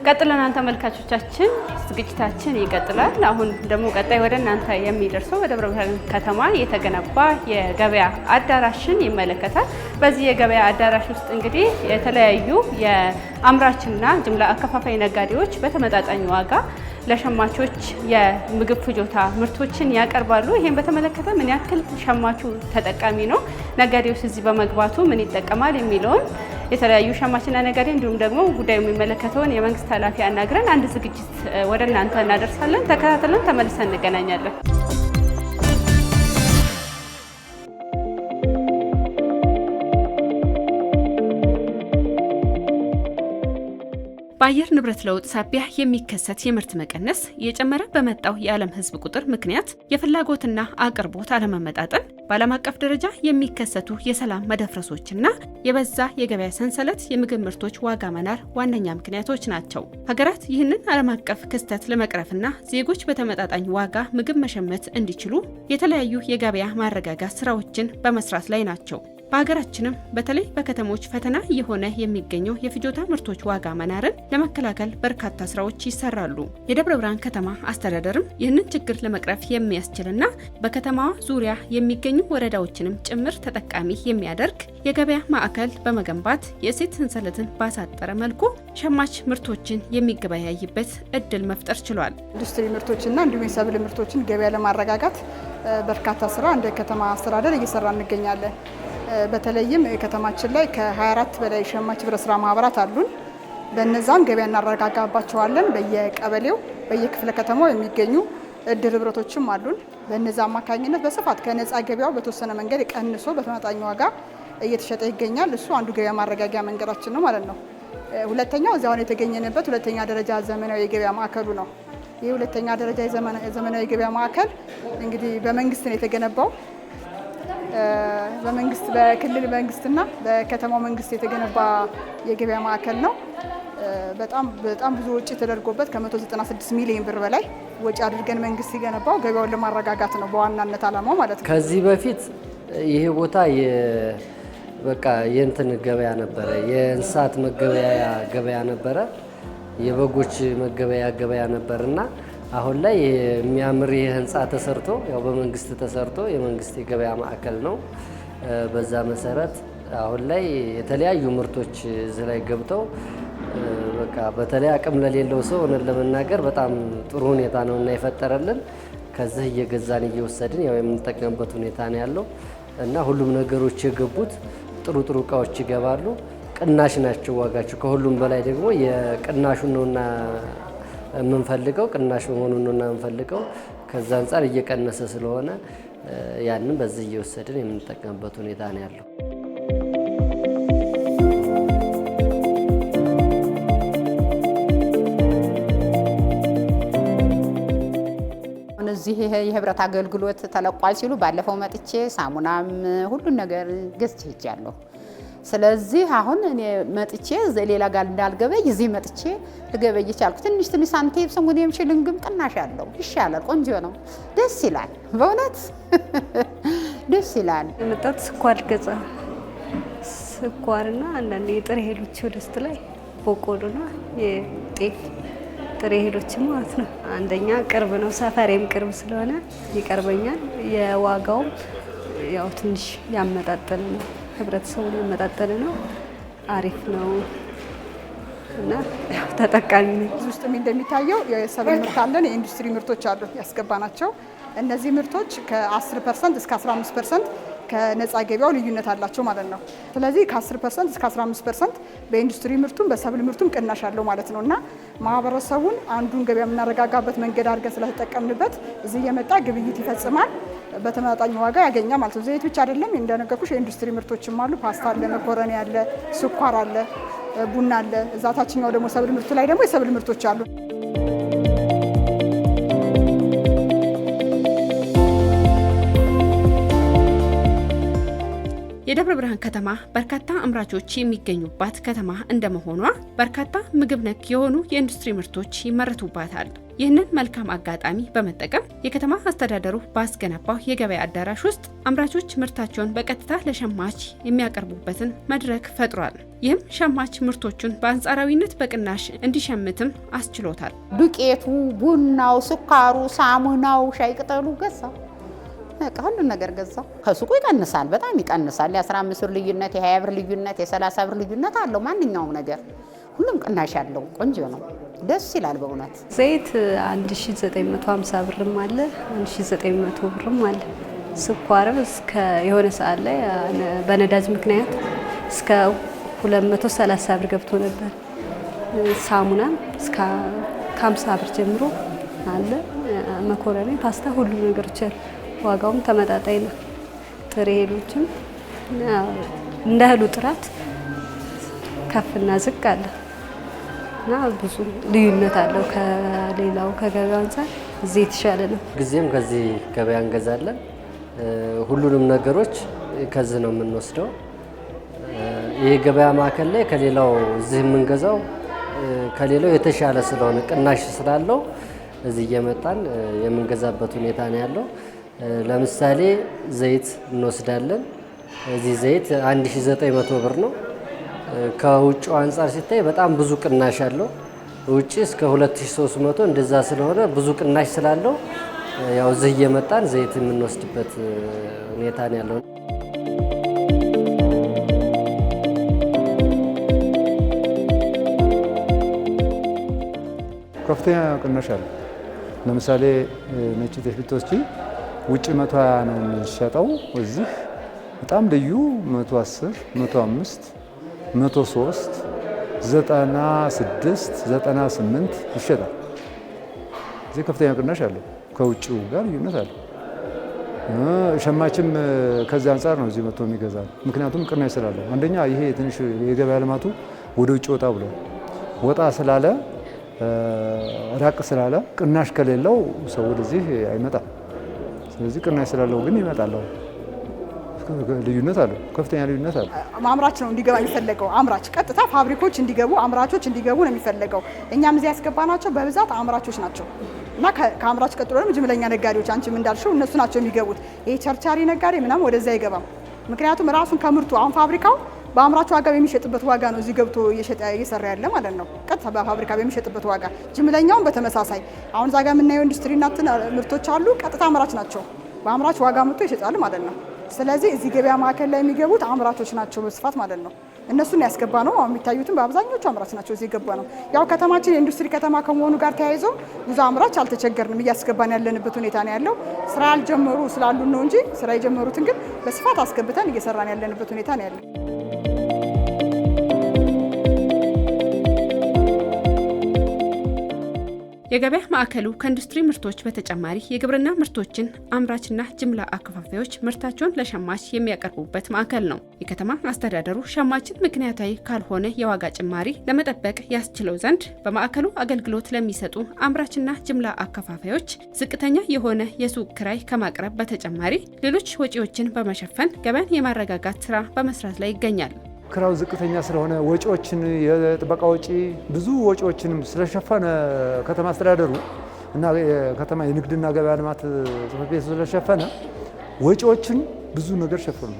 ቀጥለናል ተመልካቾቻችን ዝግጅታችን ይቀጥላል። አሁን ደግሞ ቀጣይ ወደ እናንተ የሚደርሰው በደብረ ብርሃን ከተማ የተገነባ የገበያ አዳራሽን ይመለከታል። በዚህ የገበያ አዳራሽ ውስጥ እንግዲህ የተለያዩ የአምራችና ጅምላ አከፋፋይ ነጋዴዎች በተመጣጣኝ ዋጋ ለሸማቾች የምግብ ፍጆታ ምርቶችን ያቀርባሉ። ይሄን በተመለከተ ምን ያክል ሸማቹ ተጠቃሚ ነው፣ ነጋዴውስ እዚህ በመግባቱ ምን ይጠቀማል የሚለውን የተለያዩ ሸማችና ነጋዴ እንዲሁም ደግሞ ጉዳዩ የሚመለከተውን የመንግስት ኃላፊ አናግረን አንድ ዝግጅት ወደ እናንተ እናደርሳለን። ተከታተለን ተመልሰን እንገናኛለን። በአየር ንብረት ለውጥ ሳቢያ የሚከሰት የምርት መቀነስ፣ የጨመረ በመጣው የዓለም ሕዝብ ቁጥር ምክንያት የፍላጎትና አቅርቦት አለመመጣጠን፣ በዓለም አቀፍ ደረጃ የሚከሰቱ የሰላም መደፍረሶችና የበዛ የገበያ ሰንሰለት የምግብ ምርቶች ዋጋ መናር ዋነኛ ምክንያቶች ናቸው። ሀገራት ይህንን ዓለም አቀፍ ክስተት ለመቅረፍና ዜጎች በተመጣጣኝ ዋጋ ምግብ መሸመት እንዲችሉ የተለያዩ የገበያ ማረጋጋት ስራዎችን በመስራት ላይ ናቸው። በሀገራችንም በተለይ በከተሞች ፈተና እየሆነ የሚገኘው የፍጆታ ምርቶች ዋጋ መናርን ለመከላከል በርካታ ስራዎች ይሰራሉ። የደብረ ብርሃን ከተማ አስተዳደርም ይህንን ችግር ለመቅረፍ የሚያስችልና በከተማዋ ዙሪያ የሚገኙ ወረዳዎችንም ጭምር ተጠቃሚ የሚያደርግ የገበያ ማዕከል በመገንባት የእሴት ሰንሰለትን ባሳጠረ መልኩ ሸማች ምርቶችን የሚገበያይበት እድል መፍጠር ችሏል። ኢንዱስትሪ ምርቶችና እንዲሁም የሰብል ምርቶችን ገበያ ለማረጋጋት በርካታ ስራ እንደ ከተማ አስተዳደር እየሰራ እንገኛለን። በተለይም ከተማችን ላይ ከ24 በላይ ሸማች ህብረት ስራ ማህበራት አሉን። በእነዛም ገበያ እናረጋጋባቸዋለን። በየቀበሌው በየክፍለ ከተማው የሚገኙ እድር ህብረቶችም አሉን። በእነዛ አማካኝነት በስፋት ከነፃ ገበያው በተወሰነ መንገድ ቀንሶ በተመጣጣኝ ዋጋ እየተሸጠ ይገኛል። እሱ አንዱ ገበያ ማረጋጊያ መንገዳችን ነው ማለት ነው። ሁለተኛው እዚያውን የተገኘንበት ሁለተኛ ደረጃ ዘመናዊ የገበያ ማዕከሉ ነው። ይህ ሁለተኛ ደረጃ ዘመናዊ የገበያ ማዕከል እንግዲህ በመንግስት ነው የተገነባው። በመንግስት በክልል መንግስትና በከተማው መንግስት የተገነባ የገበያ ማዕከል ነው። በጣም ብዙ ወጪ ተደርጎበት ከ196 ሚሊዮን ብር በላይ ወጪ አድርገን መንግስት ሲገነባው ገበያውን ለማረጋጋት ነው በዋናነት ዓላማው ማለት ነው። ከዚህ በፊት ይሄ ቦታ በቃ የእንትን ገበያ ነበረ፣ የእንስሳት መገበያያ ገበያ ነበረ፣ የበጎች መገበያያ ገበያ ነበርና አሁን ላይ የሚያምር ህንጻ ተሰርቶ ያው በመንግስት ተሰርቶ የመንግስት የገበያ ማዕከል ነው። በዛ መሰረት አሁን ላይ የተለያዩ ምርቶች እዚህ ላይ ገብተው በቃ በተለይ አቅም ለሌለው ሰው እውነት ለመናገር በጣም ጥሩ ሁኔታ ነው እና የፈጠረልን ከዚህ እየገዛን እየወሰድን ያው የምንጠቀምበት ሁኔታ ነው ያለው እና ሁሉም ነገሮች የገቡት ጥሩ እቃዎች ይገባሉ። ቅናሽ ናቸው ዋጋቸው። ከሁሉም በላይ ደግሞ የቅናሹን ነውና የምንፈልገው ቅናሽ መሆኑን ነውና የምንፈልገው ከዛ አንፃር እየቀነሰ ስለሆነ ያንን በዚህ እየወሰድን የምንጠቀምበት ሁኔታ ነው ያለው። እዚህ የህብረት አገልግሎት ተለቋል ሲሉ ባለፈው መጥቼ ሳሙናም ሁሉን ነገር ገዝቼ ሄጃለሁ። ስለዚህ አሁን እኔ መጥቼ ሌላ ጋር እንዳልገበይ እዚህ መጥቼ ልገበይ ቻልኩ። ትንሽ ሳንቲም ሰሙኔም ሽልንግም ቅናሽ አለው። ይሻላል፣ ቆንጆ ነው፣ ደስ ይላል፣ በእውነት ደስ ይላል። የመጣሁት ስኳር ገዛ ስኳርና አንዳንድ የጥሬ እህሎች ወደ ውስጥ ላይ በቆሎና የጤፍ ጥሬ እህሎችም ማለት ነው። አንደኛ ቅርብ ነው፣ ሰፈሬም ቅርብ ስለሆነ ይቀርበኛል። የዋጋውም ያው ትንሽ ያመጣጠነ ነው፣ ህብረተሰቡን ያመጣጠነ ነው፣ አሪፍ ነው እና ተጠቃሚ ነኝ። እዚህ ውስጥ እንደሚታየው የሰብል ምርት አለን፣ የኢንዱስትሪ ምርቶች አሉ ያስገባናቸው። እነዚህ ምርቶች ከ10% እስከ 15% ከነፃ ገበያው ልዩነት አላቸው ማለት ነው። ስለዚህ ከ10% እስከ 15% በኢንዱስትሪ ምርቱም በሰብል ምርቱም ቅናሽ አለው ማለት ነው እና ማህበረሰቡን አንዱን ገበያ የምናረጋጋበት መንገድ አድርገን ስለተጠቀምንበት እዚህ የመጣ ግብይት ይፈጽማል፣ በተመጣጣኝ ዋጋ ያገኛል ማለት ነው። ዘይት ብቻ አይደለም እንደነገርኩሽ የኢንዱስትሪ ምርቶችም አሉ። ፓስታ አለ፣ መኮረኒ አለ፣ ስኳር አለ፣ ቡና አለ። እዛ ታችኛው ደግሞ ሰብል ምርቱ ላይ ደግሞ የሰብል ምርቶች አሉ። የደብረ ብርሃን ከተማ በርካታ አምራቾች የሚገኙባት ከተማ እንደመሆኗ በርካታ ምግብ ነክ የሆኑ የኢንዱስትሪ ምርቶች ይመረቱባታል። ይህንን መልካም አጋጣሚ በመጠቀም የከተማ አስተዳደሩ ባስገነባው የገበያ አዳራሽ ውስጥ አምራቾች ምርታቸውን በቀጥታ ለሸማች የሚያቀርቡበትን መድረክ ፈጥሯል። ይህም ሸማች ምርቶቹን በአንጻራዊነት በቅናሽ እንዲሸምትም አስችሎታል። ዱቄቱ፣ ቡናው፣ ስኳሩ፣ ሳሙናው፣ ሻይ ቅጠሉ ገዛው። ሁሉን ነገር ገዛው። ከሱቁ ይቀንሳል፣ በጣም ይቀንሳል። የ15 ብር ልዩነት፣ የ20 ብር ልዩነት፣ የ30 ብር ልዩነት አለው። ማንኛውም ነገር ሁሉም ቅናሽ ያለው ቆንጆ ነው። ደስ ይላል በእውነት። ዘይት 1950 ብርም አለ 1900 ብርም አለ። ስኳርም እስከ የሆነ ሰዓት ላይ በነዳጅ ምክንያት እስከ 230 ብር ገብቶ ነበር። ሳሙናም እስከ 50 ብር ጀምሮ አለ። መኮረኒ፣ ፓስታ፣ ሁሉ ነገሮች አሉ። ዋጋውም ተመጣጣኝ ነው። ጥሬ እህሎችም እንደ እህሉ ጥራት ከፍና ዝቅ አለ እና ብዙ ልዩነት አለው ከሌላው ከገበያ አንጻር እዚህ የተሻለ ነው። ጊዜም ከዚህ ገበያ እንገዛለን። ሁሉንም ነገሮች ከዚህ ነው የምንወስደው። ይህ ገበያ ማዕከል ላይ ከሌላው እዚህ የምንገዛው ከሌላው የተሻለ ስለሆነ ቅናሽ ስላለው እዚህ እየመጣን የምንገዛበት ሁኔታ ነው ያለው። ለምሳሌ ዘይት እንወስዳለን። እዚህ ዘይት 1900 ብር ነው። ከውጭው አንጻር ሲታይ በጣም ብዙ ቅናሽ አለው። ውጭ እስከ 2300 እንደዛ ስለሆነ ብዙ ቅናሽ ስላለው ያው እዚህ እየመጣን ዘይት የምንወስድበት ሁኔታ ነው ያለው። ከፍተኛ ቅናሽ አለ። ለምሳሌ ነጭ ጤፍ ብትወስጂ ውጭ 120 ነው የሚሸጠው። እዚህ በጣም ልዩ 110፣ 105፣ 103፣ 96፣ 98 ይሸጣል። እዚህ ከፍተኛ ቅናሽ አለው። ከውጭው ጋር ልዩነት አለ። ሸማችም ከዚህ አንጻር ነው እዚህ መጥቶ የሚገዛ። ምክንያቱም ቅናሽ ስላለው፣ አንደኛ ይሄ ትንሽ የገበያ ልማቱ ወደ ውጭ ወጣ ብሎ ወጣ ስላለ ራቅ ስላለ ቅናሽ ከሌለው ሰው ወደዚህ አይመጣም። ስለዚህ ቅናሽ ስላለው ግን ይመጣል። ልዩነት አለው፣ ከፍተኛ ልዩነት አለው። አምራች ነው እንዲገባ የሚፈለገው። አምራች ቀጥታ ፋብሪኮች እንዲገቡ፣ አምራቾች እንዲገቡ ነው የሚፈለገው። እኛም እዚህ ያስገባናቸው በብዛት አምራቾች ናቸው እና ከአምራች ቀጥሎ ደግሞ ጅምለኛ ነጋዴዎች፣ አንቺም እንዳልሽው እነሱ ናቸው የሚገቡት። ይሄ ቸርቻሪ ነጋዴ ምናምን ወደዛ አይገባም። ምክንያቱም ራሱን ከምርቱ አሁን ፋብሪካው በአምራቹ ዋጋ የሚሸጥበት ዋጋ ነው እዚህ ገብቶ እየሰራ ያለ ማለት ነው። ቀጥታ በፋብሪካ የሚሸጥበት ዋጋ፣ ጅምለኛውን በተመሳሳይ አሁን እዛ ጋር የምናየው ኢንዱስትሪና ምርቶች አሉ። ቀጥታ አምራች ናቸው፣ በአምራች ዋጋ መጥቶ ይሸጣሉ ማለት ነው። ስለዚህ እዚህ ገበያ ማዕከል ላይ የሚገቡት አምራቾች ናቸው በስፋት ማለት ነው። እነሱን ያስገባ ነው። አሁን የሚታዩትም በአብዛኞቹ አምራች ናቸው እዚህ ገባ ነው። ያው ከተማችን የኢንዱስትሪ ከተማ ከመሆኑ ጋር ተያይዞ ብዙ አምራች አልተቸገርንም፣ እያስገባን ያለንበት ሁኔታ ነው ያለው። ስራ ያልጀመሩ ስላሉ ነው እንጂ ስራ የጀመሩትን ግን በስፋት አስገብተን እየሰራን ያለንበት ሁኔታ ነው ያለው። የገበያ ማዕከሉ ከኢንዱስትሪ ምርቶች በተጨማሪ የግብርና ምርቶችን አምራችና ጅምላ አከፋፋዮች ምርታቸውን ለሸማች የሚያቀርቡበት ማዕከል ነው። የከተማ አስተዳደሩ ሸማችን ምክንያታዊ ካልሆነ የዋጋ ጭማሪ ለመጠበቅ ያስችለው ዘንድ በማዕከሉ አገልግሎት ለሚሰጡ አምራችና ጅምላ አከፋፋዮች ዝቅተኛ የሆነ የሱቅ ክራይ ከማቅረብ በተጨማሪ ሌሎች ወጪዎችን በመሸፈን ገበያን የማረጋጋት ስራ በመስራት ላይ ይገኛል። ክራው ዝቅተኛ ስለሆነ ወጪዎችን የጥበቃ ወጪ ብዙ ወጪዎችንም ስለሸፈነ ከተማ አስተዳደሩ እና የከተማ የንግድና ገበያ ልማት ጽሕፈት ቤት ስለሸፈነ ወጪዎችን ብዙ ነገር ሸፈኑ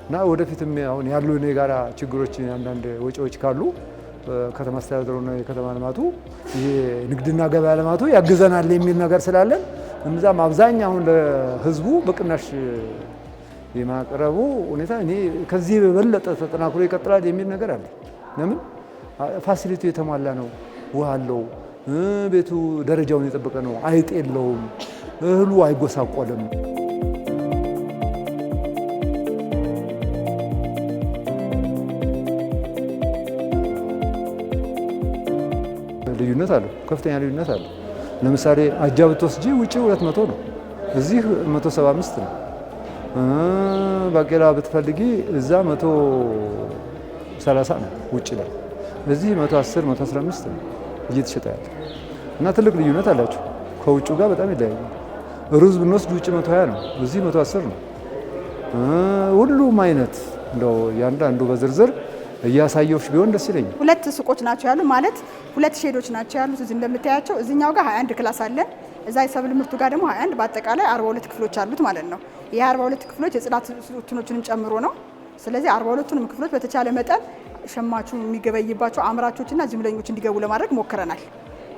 እና ወደፊትም አሁን ያሉ የጋራ ችግሮች አንዳንድ ወጪዎች ካሉ ከተማ አስተዳደሩና የከተማ ልማቱ የንግድና ገበያ ልማቱ ያግዘናል የሚል ነገር ስላለን እምዛም አብዛኛውን ለሕዝቡ በቅናሽ የማቅረቡ ሁኔታ እኔ ከዚህ በበለጠ ተጠናክሮ ይቀጥላል የሚል ነገር አለ። ለምን ፋሲሊቲ የተሟላ ነው፣ ውሃ አለው፣ ቤቱ ደረጃውን የጠበቀ ነው፣ አይጥ የለውም፣ እህሉ አይጎሳቆልም። ልዩነት አለው፣ ከፍተኛ ልዩነት አለው። ለምሳሌ አጃ ብትወስጂ ውጪ 200 ነው፣ እዚህ 175 ነው። ባቄላ ብትፈልጊ እዛ 130 ነው ውጭ ላይ፣ እዚህ 110 115 ነው እየተሸጠ ያለ እና ትልቅ ልዩነት አላቸው። ከውጭ ጋር በጣም ይለያያል። ሩዝ ብንወስድ ውጭ 120 ነው፣ እዚህ 110 ነው። ሁሉም አይነት እንደው ያንዳንዱ በዝርዝር እያሳየውሽ ቢሆን ደስ ይለኛል። 2 ሱቆች ናቸው ያሉ ማለት 2 ሼዶች ናቸው ያሉት። እዚህ እንደምታያቸው እዚህኛው ጋር 21 ክላስ አለን። እዛ የሰብል ምርቱ ጋር ደግሞ 21 በአጠቃላይ 42 ክፍሎች አሉት ማለት ነው። ይሄ 42 ክፍሎች የጽዳት እንትኖችንም ጨምሮ ነው። ስለዚህ 42ቱንም ክፍሎች በተቻለ መጠን ሸማቹ የሚገበይባቸው አምራቾችና ጅምለኞች እንዲገቡ ለማድረግ ሞክረናል።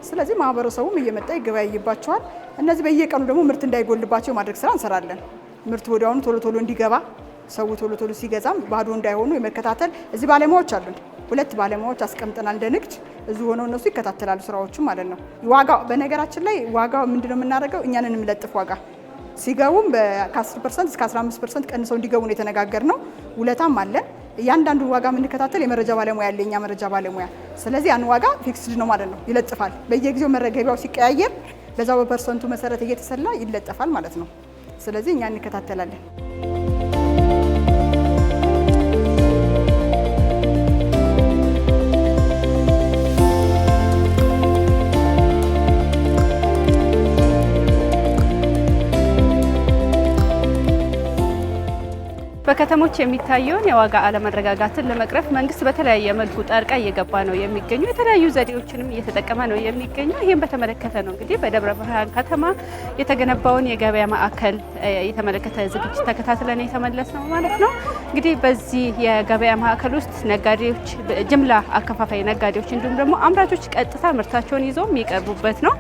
ስለዚህ ማህበረሰቡም እየመጣ ይገበያይባቸዋል። እነዚህ በየቀኑ ደግሞ ምርት እንዳይጎልባቸው ማድረግ ስራ እንሰራለን። ምርት ወዲያውኑ ቶሎ እንዲገባ ሰው ቶሎ ሲገዛም ባዶ እንዳይሆኑ የመከታተል እዚህ ባለሙያዎች አሉን። 2 ባለሙያዎች አስቀምጠናል እንደ ንግድ እዚህ ሆነው እነሱ ይከታተላሉ ስራዎቹ ማለት ነው። ዋጋው በነገራችን ላይ ዋጋው ምንድነው የምናደርገው እኛንን የምለጥፍ ዋጋ ሲገቡም ከ10% እስከ 15% ቀንሰው እንዲገቡ ነው የተነጋገርነው። ውለታም አለን። እያንዳንዱ ዋጋ የምንከታተል የመረጃ ባለሙያ ያለ እኛ መረጃ ባለሙያ። ስለዚህ ያን ዋጋ ፊክስድ ነው ማለት ነው ይለጥፋል። በየጊዜው መረገቢያው ሲቀያየር በዛው በፐርሰንቱ መሰረት እየተሰላ ይለጠፋል ማለት ነው። ስለዚህ እኛ እንከታተላለን። በከተሞች የሚታየውን የዋጋ አለመረጋጋትን ለመቅረፍ መንግስት በተለያየ መልኩ ጣልቃ እየገባ ነው የሚገኘው። የተለያዩ ዘዴዎችንም እየተጠቀመ ነው የሚገኘው። ይህም በተመለከተ ነው እንግዲህ በደብረ ብርሃን ከተማ የተገነባውን የገበያ ማዕከል የተመለከተ ዝግጅት ተከታትለን የተመለስ ነው ማለት ነው። እንግዲህ በዚህ የገበያ ማዕከል ውስጥ ነጋዴዎች፣ ጅምላ አከፋፋይ ነጋዴዎች እንዲሁም ደግሞ አምራቾች ቀጥታ ምርታቸውን ይዘው የሚቀርቡበት ነው።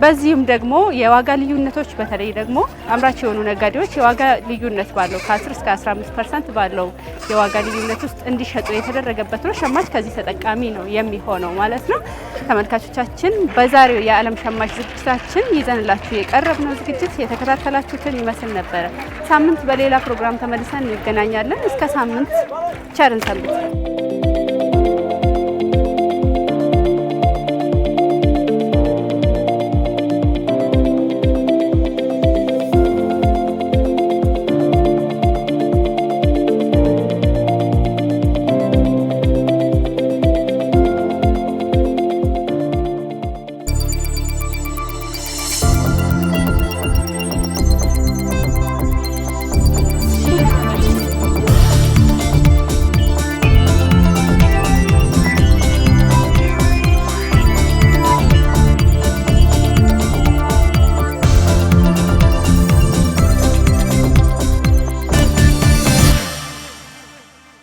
በዚህም ደግሞ የዋጋ ልዩነቶች በተለይ ደግሞ አምራች የሆኑ ነጋዴዎች የዋጋ ልዩነት ባለው ከ10 እስከ 15% ባለው የዋጋ ልዩነት ውስጥ እንዲሸጡ የተደረገበት ነው። ሸማች ከዚህ ተጠቃሚ ነው የሚሆነው ማለት ነው። ተመልካቾቻችን በዛሬው የዓለም ሸማች ዝግጅታችን ይዘንላችሁ የቀረብነው ዝግጅት የተከታተላችሁትን ይመስል ነበረ። ሳምንት በሌላ ፕሮግራም ተመልሰን እንገናኛለን። እስከ ሳምንት ቸርን ሰንብቱ።